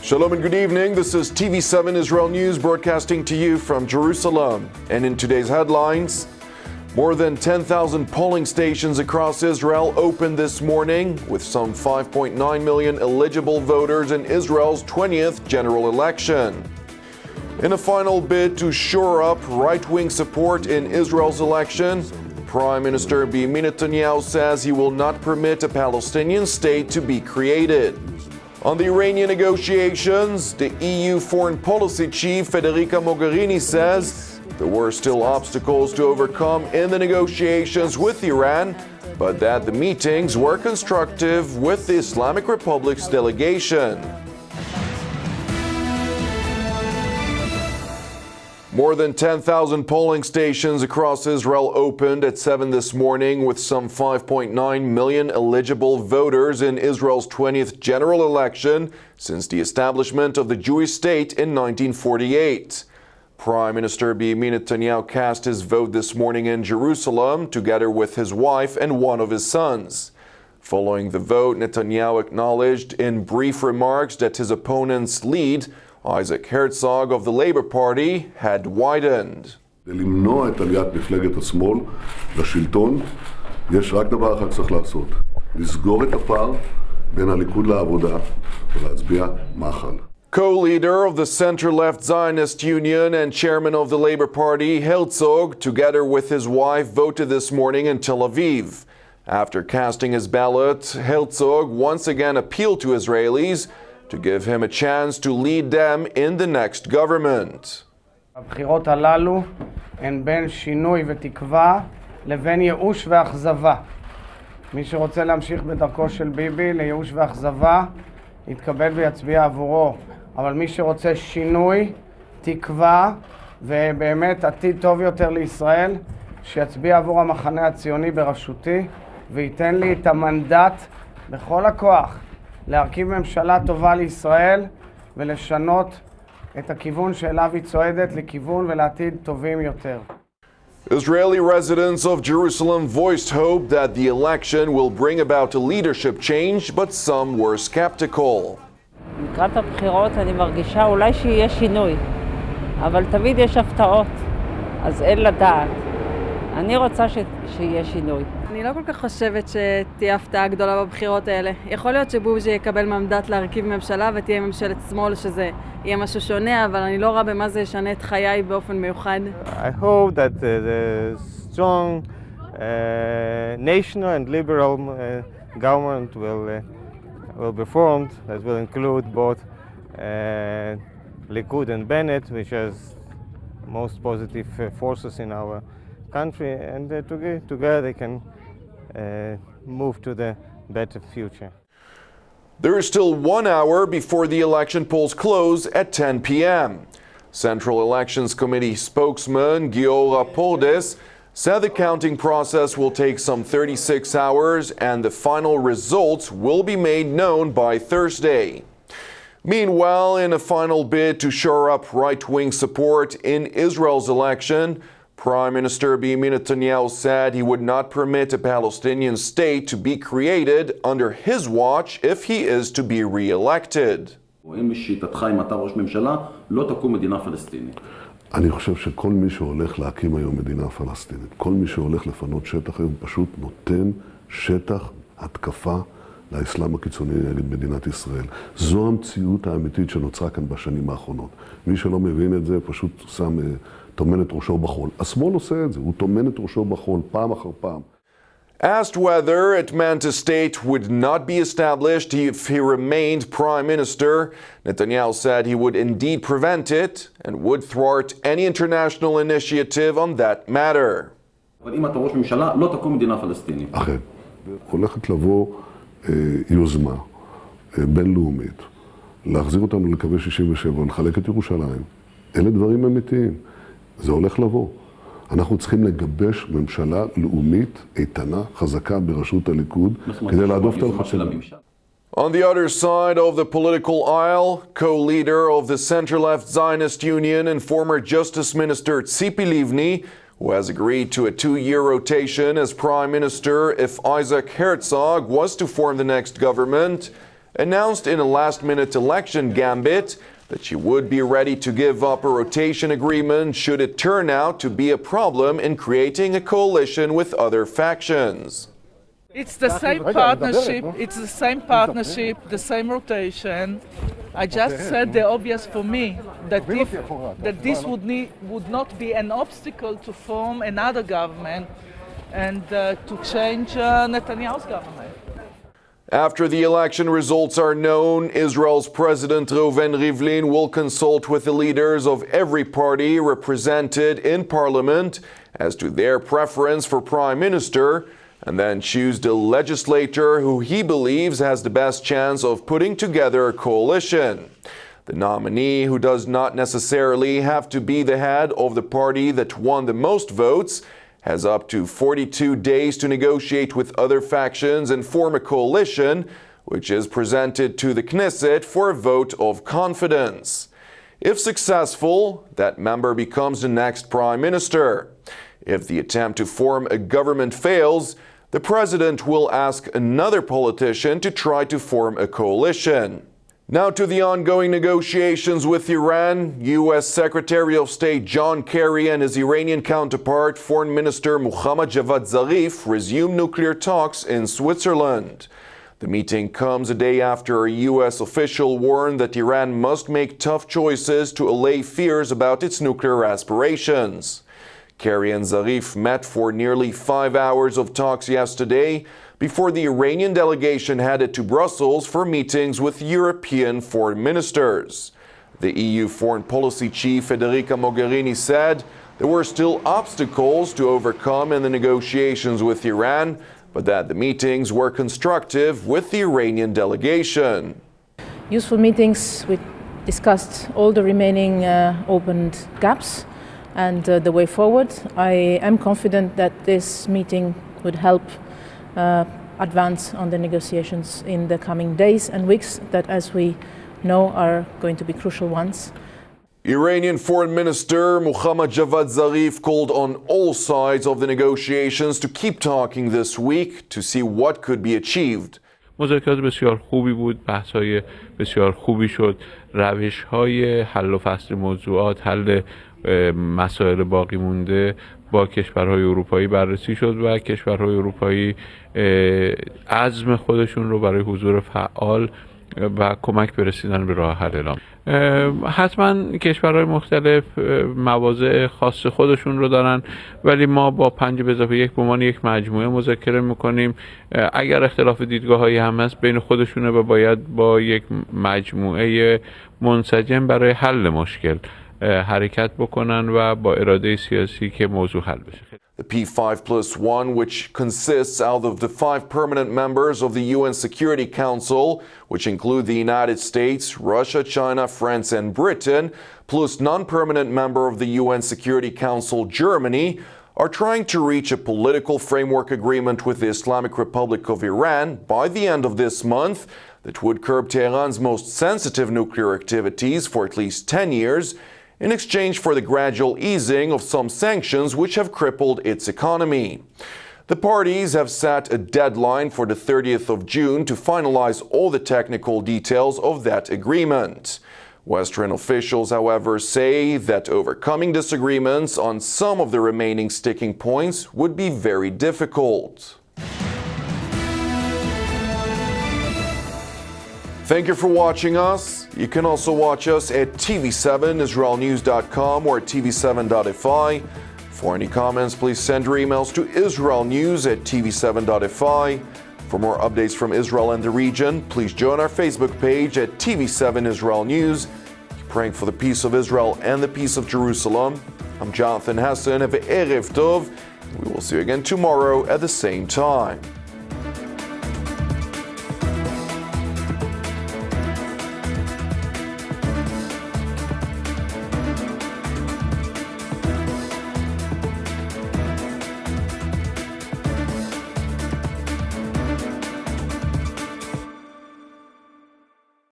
Shalom and good evening. This is TV7 Israel News broadcasting to you from Jerusalem. And in today's headlines, more than 10,000 polling stations across Israel opened this morning, with some 5.9 million eligible voters in Israel's 20th general election. In a final bid to shore up right-wing support in Israel's election, Prime Minister Benjamin Netanyahu says he will not permit a Palestinian state to be created. On the Iranian negotiations, the EU foreign policy chief Federica Mogherini says there were still obstacles to overcome in the negotiations with Iran, but that the meetings were constructive with the Islamic Republic's delegation. More than 10,000 polling stations across Israel opened at 7 this morning, with some 5.9 million eligible voters in Israel's 20th general election since the establishment of the Jewish state in 1948. Prime Minister Benjamin Netanyahu cast his vote this morning in Jerusalem, together with his wife and one of his sons. Following the vote, Netanyahu acknowledged in brief remarks that his opponent's lead, Isaac Herzog of the Labour Party, had widened. למנוע את עליית מפלגת השמאל לשלטון, יש רק דבר אחד צריך לעשות, לסגור את הפער בין הליכוד לעבודה ולהצביע מחל. Co-leader of the center-left Zionist Union and chairman of the Labour Party, Herzog, together with his wife, voted this morning in Tel Aviv. After casting his ballot, Herzog once again appealed to Israelis to give him a chance to lead them in the next government. הבחירות הללו הן בין שינוי ותקווה לבין ייאוש ואכזבה. מי שרוצה להמשיך בדרכו של ביבי לייאוש ואכזבה, יתכבד ויצביע עבורו. אבל מי שרוצה שינוי, תקווה ובאמת עתיד טוב יותר לישראל, שיצביע עבור המחנה הציוני בראשותי וייתן לי את המנדט בכל הכוח להרכיב ממשלה טובה לישראל ולשנות את הכיוון שאליו היא צועדת לכיוון ולעתיד טובים יותר. Israeli residents of Jerusalem voiced hope that the election will bring about a leadership change, but some were skeptical. לקראת הבחירות אני מרגישה אולי שיהיה שינוי, אבל תמיד יש הפתעות, אז אין לדעת. אני רוצה שיהיה שינוי. אני לא כל כך חושבת שתהיה הפתעה גדולה בבחירות האלה. יכול להיות שבוז'י יקבל מנדט להרכיב ממשלה ותהיה ממשלת שמאל, שזה יהיה משהו שונה, אבל אני לא רואה במה זה ישנה את חיי באופן מיוחד. I hope that the strong national and liberal government will be formed, that will include both Likud and Bennett, which has most positive forces in our country, and together they can move to the better future. There is still 1 hour before the election polls close at 10 p.m. Central Elections Committee spokesman Giora Pordes said the counting process will take some 36 hours and the final results will be made known by Thursday. Meanwhile, in a final bid to shore up right-wing support in Israel's election, Prime Minister Benjamin Netanyahu said he would not permit a Palestinian state to be created under his watch if he is to be re-elected. אני חושב שכל מי שהולך להקים היום מדינה פלסטינית, כל מי שהולך לפנות שטח היום פשוט נותן שטח התקפה לאסלאם הקיצוני נגד מדינת ישראל. זו המציאות האמיתית שנוצרה כאן בשנים האחרונות. מי שלא מבין את זה פשוט שם טומן את ראשו בחול. השמאל עושה את זה, הוא טומן את ראשו בחול פעם אחר פעם. Asked whether it meant a state would not be established if he remained prime minister, Netanyahu said he would indeed prevent it and would thwart any international initiative on that matter. אכן, הולכת לבוא יוזמה בינלאומית, להחזיר אותנו לקווי 67 ולחלק את ירושלים. אלה דברים אמיתיים. זה הולך לבוא. אנחנו צריכים לגבש ממשלה לאומית איתנה, חזקה בראשות הליכוד, כדי להדוף את הלחצים. On the other side of the political aisle, co-leader of the center-left Zionist Union and former Justice Minister Tzipi Livni, who has agreed to a 2-year rotation as Prime Minister if Isaac Herzog was to form the next government, announced in a last-minute election gambit that she would be ready to give up a rotation agreement should it turn out to be a problem in creating a coalition with other factions. It's the same partnership, the same rotation. I just said the obvious for me, that this would not be an obstacle to form another government and to change Netanyahu's government. After the election results are known, Israel's President Reuven Rivlin will consult with the leaders of every party represented in parliament as to their preference for prime minister, and then choose the legislator who he believes has the best chance of putting together a coalition. The nominee, who does not necessarily have to be the head of the party that won the most votes, has up to 42 days to negotiate with other factions and form a coalition, which is presented to the Knesset for a vote of confidence. If successful, that member becomes the next prime minister. If the attempt to form a government fails, the president will ask another politician to try to form a coalition. Now to the ongoing negotiations with Iran. U.S. Secretary of State John Kerry and his Iranian counterpart, Foreign Minister Mohammad Javad Zarif, resumed nuclear talks in Switzerland. The meeting comes a day after a U.S. official warned that Iran must make tough choices to allay fears about its nuclear aspirations. Kerry and Zarif met for nearly 5 hours of talks yesterday before the Iranian delegation headed to Brussels for meetings with European foreign ministers. The EU foreign policy chief Federica Mogherini said there were still obstacles to overcome in the negotiations with Iran, but that the meetings were constructive with the Iranian delegation. Useful meetings. We discussed all the remaining opened gaps and the way forward. I am confident that this meeting would help advance on the negotiations in the coming days and weeks that, as we know, are going to be crucial ones. Iranian Foreign Minister Mohammad Javad Zarif called on all sides of the negotiations to keep talking this week to see what could be achieved. مذاکرات بسیار خوبی بود، بحث‌های بسیار خوبی شد، روش‌های حل و فصل موضوعات، حل مسائل باقی مونده با کشورهای اروپایی بررسی شد و کشورهای اروپایی عزم خودشون رو برای حضور فعال و کمک به رسیدن به راه حل اعلام. حتما کشورهای مختلف مواضع خاص خودشون رو دارن، ولی ما با 5+1 به عنوان یک مجموعه مذاکره میکنیم. اگر اختلاف دیدگاه‌هایی هم هست بین خودشونه و باید با یک مجموعه منسجم برای حل مشکل حرکت بکنن و با اراده سیاسی که موضوع حل بشه. The P5+1, which consists out of the 5 permanent members of the UN Security Council, which include the United States, Russia, China, France, and Britain, plus non-permanent member of the UN Security Council, Germany, are trying to reach a political framework agreement with the Islamic Republic of Iran by the end of this month that would curb Tehran's most sensitive nuclear activities for at least 10 years, in exchange for the gradual easing of some sanctions which have crippled its economy. The parties have set a deadline for the 30th of June to finalize all the technical details of that agreement. Western officials, however, say that overcoming disagreements on some of the remaining sticking points would be very difficult. Thank you for watching us. You can also watch us at TV7israelnews.com or at TV7.fi. For any comments, please send your emails to israelnews@tv7.fi. For more updates from Israel and the region, please join our Facebook page at TV7 Israel News. Keep praying for the peace of Israel and the peace of Jerusalem. I'm Jonathan Hassan. Have a Erev Tov. We will see you again tomorrow at the same time.